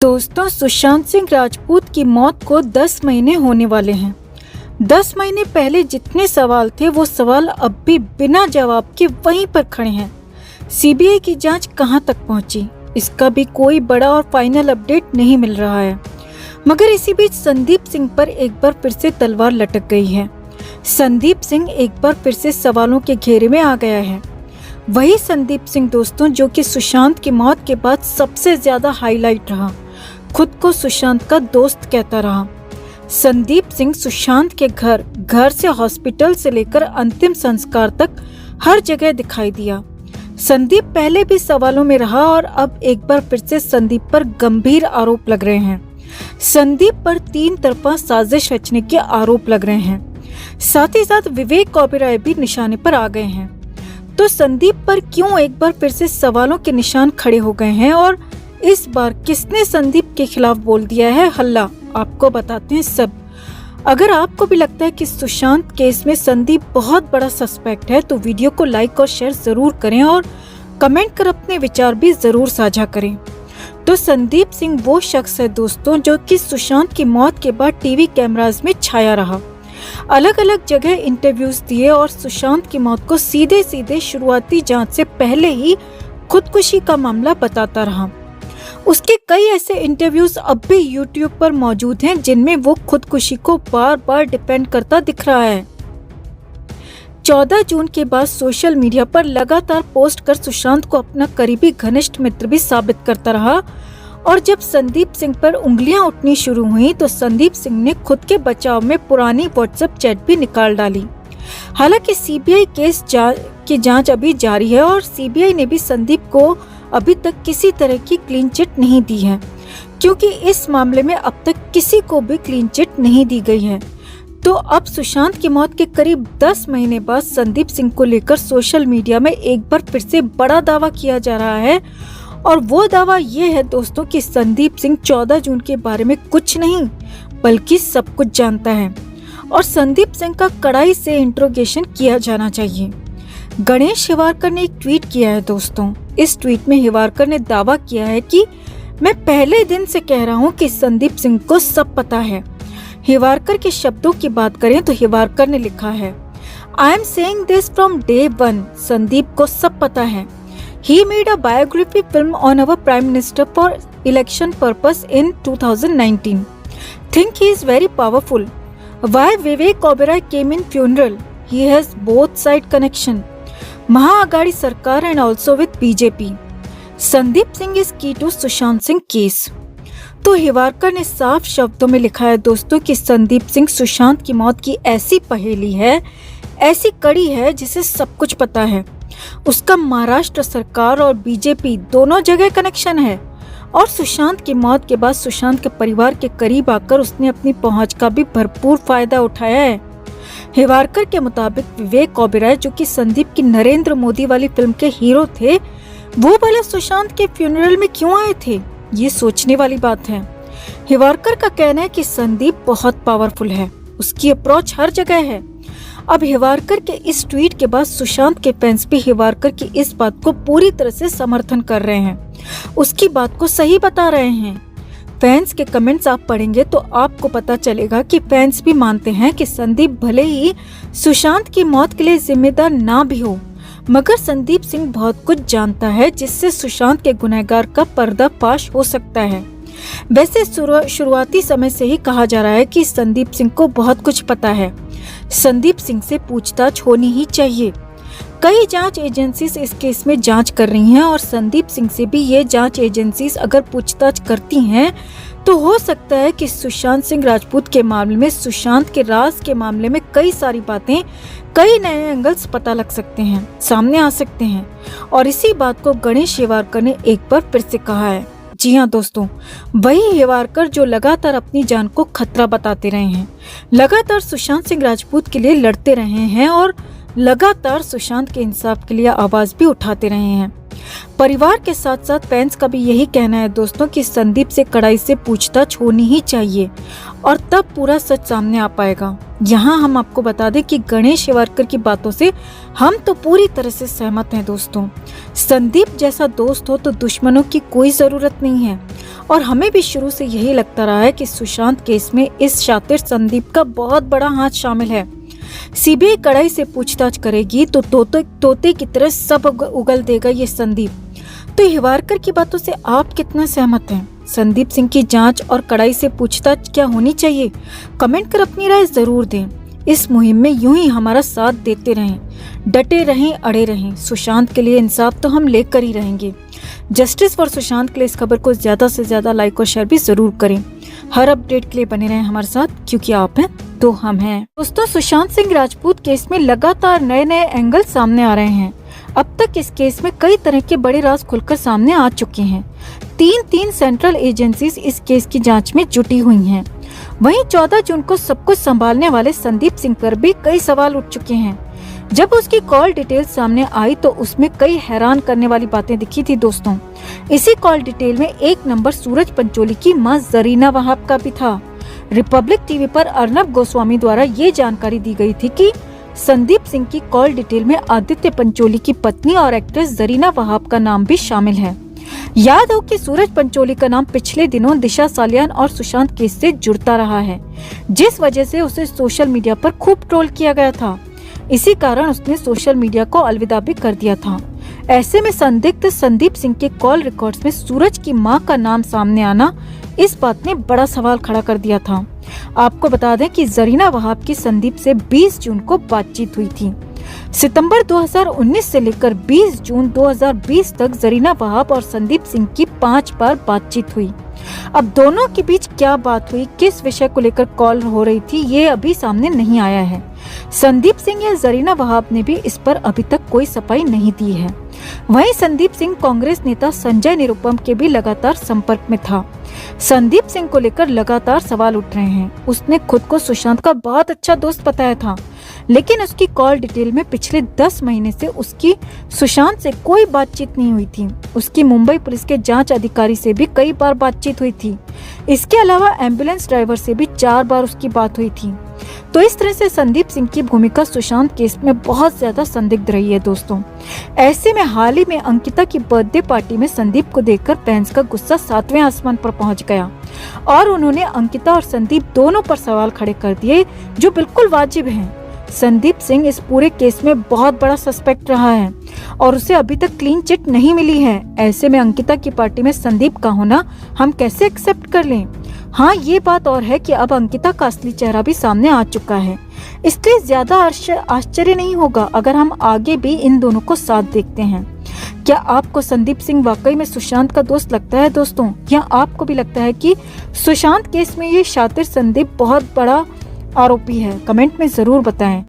दोस्तों, सुशांत सिंह राजपूत की मौत को 10 महीने होने वाले हैं। 10 महीने पहले जितने सवाल थे वो सवाल अब भी बिना जवाब के वहीं पर खड़े हैं। सीबीआई की जांच कहां तक पहुंची, इसका भी कोई बड़ा और फाइनल अपडेट नहीं मिल रहा है। मगर इसी बीच संदीप सिंह पर एक बार फिर से तलवार लटक गई है। संदीप सिंह एक बार फिर से सवालों के घेरे में आ गया है। वही संदीप सिंह दोस्तों जो कि सुशांत की मौत के बाद सबसे ज्यादा हाईलाइट रहा, खुद को सुशांत का दोस्त कहता रहा। संदीप सिंह सुशांत के घर से हॉस्पिटल से लेकर अंतिम संस्कार तक हर जगह दिखाई दिया। संदीप पहले भी सवालों में रहा और अब एक बार फिर से संदीप पर गंभीर आरोप लग रहे हैं। संदीप पर 3 तरफा साजिश रचने के आरोप लग रहे हैं। साथ ही साथ विवेक ओबेरॉय भी निशाने पर आ गए हैं। तो संदीप पर क्यों एक बार फिर से सवालों के निशान खड़े हो गए हैं और इस बार किसने संदीप के खिलाफ बोल दिया है हल्ला, आपको बताते हैं सब। अगर आपको भी लगता है कि सुशांत केस में संदीप बहुत बड़ा सस्पेक्ट है तो वीडियो को लाइक और शेयर जरूर करें और कमेंट कर अपने विचार भी जरूर साझा करें। तो संदीप सिंह वो शख्स है दोस्तों जो कि सुशांत की मौत के बाद टीवी कैमरास में छाया रहा, अलग अलग जगह इंटरव्यूज दिए और सुशांत की मौत को सीधे सीधे शुरुआती जांच से पहले ही खुदकुशी का मामला बताता रहा। उसके कई ऐसे इंटरव्यूज अब भी यूट्यूब पर मौजूद हैं जिनमें वो खुदकुशी को बार बार डिफेंड करता दिख रहा है। 14 जून के बाद सोशल मीडिया पर लगातार पोस्ट कर सुशांत को अपना करीबी घनिष्ठ मित्र भी साबित करता रहा और जब संदीप सिंह पर उंगलियां उठनी शुरू हुई तो संदीप सिंह ने खुद के बचाव में पुरानी व्हाट्सएप चैट भी निकाल डाली। हालांकि सीबीआई केस की जांच अभी जारी है और सीबीआई ने भी संदीप को अभी तक किसी तरह की क्लीन चिट नहीं दी है, क्योंकि इस मामले में अब तक किसी को भी क्लीन चिट नहीं दी गई है। तो अब सुशांत की मौत के करीब 10 महीने बाद संदीप सिंह को लेकर सोशल मीडिया में एक बार फिर से बड़ा दावा किया जा रहा है और वो दावा ये है दोस्तों कि संदीप सिंह 14 जून के बारे में कुछ नहीं बल्कि सब कुछ जानता है और संदीप सिंह का कड़ाई से इंट्रोगेशन किया जाना चाहिए। गणेश हिवारकर ने एक ट्वीट किया है दोस्तों। इस ट्वीट में हिवारकर ने दावा किया है कि मैं पहले दिन से कह रहा हूं कि संदीप सिंह को सब पता है। हिवारकर के शब्दों की बात करें तो हिवारकर ने लिखा है, I am saying this from day 1, Sandeep को सब पता है। He made a biography film on our Prime Minister for election purpose in 2019. Think he is very powerful. Why Vivek Oberoi came in funeral? He has both side connection. Maha-Aghadi Sarkar and also with BJP. Sandeep Singh is key to Sushant Singh case. तो हिवारकर ने साफ शब्दों में लिखा है दोस्तों कि संदीप सिंह सुशांत की मौत की ऐसी पहेली है, ऐसी कड़ी है जिसे सब कुछ पता है। उसका महाराष्ट्र सरकार और बीजेपी दोनों जगह कनेक्शन है और सुशांत की मौत के बाद सुशांत के परिवार के करीब आकर उसने अपनी पहुंच का भी भरपूर फायदा उठाया है। हिवारकर के मुताबिक विवेक ओबेरॉय जो कि संदीप की नरेंद्र मोदी वाली फिल्म के हीरो थे, वो भला सुशांत के फ्यूनरल में क्यों आए थे, ये सोचने वाली बात है। हिवारकर का कहना है कि संदीप बहुत पावरफुल है, उसकी अप्रोच हर जगह है। अब हिवारकर के इस ट्वीट के बाद सुशांत के फैंस भी हिवारकर की इस बात को पूरी तरह से समर्थन कर रहे हैं, उसकी बात को सही बता रहे हैं। फैंस के कमेंट्स आप पढ़ेंगे तो आपको पता चलेगा कि फैंस भी मानते हैं कि संदीप भले ही सुशांत की मौत के लिए जिम्मेदार ना भी हो, मगर संदीप सिंह बहुत कुछ जानता है जिससे सुशांत के गुनहगार का पर्दाफाश हो सकता है। वैसे शुरुआती समय से ही कहा जा रहा है कि संदीप सिंह को बहुत कुछ पता है, संदीप सिंह से पूछताछ होनी ही चाहिए। कई जांच एजेंसीज इस केस में जांच कर रही हैं और संदीप सिंह से भी ये जांच एजेंसीज अगर पूछताछ करती हैं तो हो सकता है कि सुशांत सिंह राजपूत के मामले में, सुशांत के राज के मामले में कई सारी बातें, कई नए एंगल्स पता लग सकते हैं, सामने आ सकते हैं। और इसी बात को गणेश हिवारकर ने एक बार फिर से कहा है। जी हाँ दोस्तों, वही हिवारकर जो लगातार अपनी जान को खतरा बताते रहे हैं, लगातार सुशांत सिंह राजपूत के लिए लड़ते रहे हैं और लगातार सुशांत के इंसाफ के लिए आवाज भी उठाते रहे हैं। परिवार के साथ साथ फैंस का भी यही कहना है दोस्तों कि संदीप से कड़ाई से पूछताछ होनी ही चाहिए और तब पूरा सच सामने आ पाएगा। यहाँ हम आपको बता दें कि गणेश शेवारकर की बातों से हम तो पूरी तरह से सहमत हैं दोस्तों। संदीप जैसा दोस्त हो तो दुश्मनों की कोई जरूरत नहीं है और हमें भी शुरू से यही लगता रहा है कि सुशांत केस में इस शातिर संदीप का बहुत बड़ा हाथ शामिल है। सीबीआई कड़ाई से पूछताछ करेगी तो तोते की तरह सब उगल देगा ये संदीप। तो हिवारकर की बातों से आप कितना सहमत हैं? संदीप सिंह की जांच और कड़ाई से पूछताछ क्या होनी चाहिए? कमेंट कर अपनी राय जरूर दें। इस मुहिम में यूं ही हमारा साथ देते रहें, डटे रहें, अड़े रहें। सुशांत के लिए इंसाफ तो हम लेकर ही रहेंगे। जस्टिस फॉर सुशांत के लिए इस खबर को ज्यादा से ज्यादा लाइक और शेयर भी जरूर करें। हर अपडेट के लिए बने रहें हमारे साथ, क्योंकि आप हैं तो हम हैं। दोस्तों, सुशांत सिंह राजपूत केस में लगातार नए नए एंगल सामने आ रहे हैं। अब तक इस केस में कई तरह के बड़े राज खुलकर सामने आ चुके हैं। तीन सेंट्रल एजेंसीज इस केस की जांच में जुटी हुई हैं। वहीं 14 जून को सब कुछ संभालने वाले संदीप सिंह पर भी कई सवाल उठ चुके हैं। जब उसकी कॉल डिटेल सामने आई तो उसमें कई हैरान करने वाली बातें दिखी थी दोस्तों। इसी कॉल डिटेल में एक नंबर सूरज पंचोली की मां जरीना वहाब का भी था। रिपब्लिक टीवी पर अर्नब गोस्वामी द्वारा ये जानकारी दी गई थी कि संदीप सिंह की कॉल डिटेल में आदित्य पंचोली की पत्नी और एक्ट्रेस जरीना वहाब का नाम भी शामिल है। याद हो कि सूरज पंचोली का नाम पिछले दिनों दिशा सालियान और सुशांत केस से जुड़ता रहा है, जिस वजह से उसे सोशल मीडिया पर खूब ट्रोल किया गया था। इसी कारण उसने सोशल मीडिया को अलविदा भी कर दिया था। ऐसे में संदिग्ध संदीप सिंह के कॉल रिकॉर्ड्स में सूरज की मां का नाम सामने आना इस बात ने बड़ा सवाल खड़ा कर दिया था। आपको बता दें कि जरीना वहाब की संदीप से 20 जून को बातचीत हुई थी। सितंबर 2019 से लेकर 20 जून 2020 तक जरीना वहाब और संदीप सिंह की 5 बार बातचीत हुई। अब दोनों के बीच क्या बात हुई, किस विषय को लेकर कॉल हो रही थी, ये अभी सामने नहीं आया है। संदीप सिंह या जरीना वहाब ने भी इस पर अभी तक कोई सफाई नहीं दी है। वहीं संदीप सिंह कांग्रेस नेता संजय निरुपम के भी लगातार संपर्क में था। संदीप सिंह को लेकर लगातार सवाल उठ रहे हैं। उसने खुद को सुशांत का बहुत अच्छा दोस्त बताया था, लेकिन उसकी कॉल डिटेल में पिछले 10 महीने से उसकी सुशांत से कोई बातचीत नहीं हुई थी। उसकी मुंबई पुलिस के जांच अधिकारी से भी कई बार बातचीत हुई थी। इसके अलावा एम्बुलेंस ड्राइवर से भी 4 बार उसकी बात हुई थी। तो इस तरह से संदीप सिंह की भूमिका सुशांत केस में बहुत ज्यादा संदिग्ध रही है दोस्तों। ऐसे में हाल ही में अंकिता की बर्थडे पार्टी में संदीप को देखकर फैंस का गुस्सा 7वें आसमान पर पहुंच गया और उन्होंने अंकिता और संदीप दोनों पर सवाल खड़े कर दिए, जो बिल्कुल वाजिब हैं। संदीप सिंह इस पूरे केस में बहुत बड़ा सस्पेक्ट रहा है और उसे अभी तक क्लीन चिट नहीं मिली है। ऐसे में अंकिता की पार्टी में संदीप का होना हम कैसे एक्सेप्ट कर लें? हाँ, ये बात और है कि अब अंकिता का असली चेहरा भी सामने आ चुका है, इसलिए ज्यादा आश्चर्य नहीं होगा अगर हम आगे भी इन दोनों को साथ देखते हैं। क्या आपको संदीप सिंह वाकई में सुशांत का दोस्त लगता है दोस्तों, या आपको भी लगता है कि सुशांत केस में ये शातिर संदीप बहुत बड़ा आरोपी है? कमेंट में जरूर बताएं।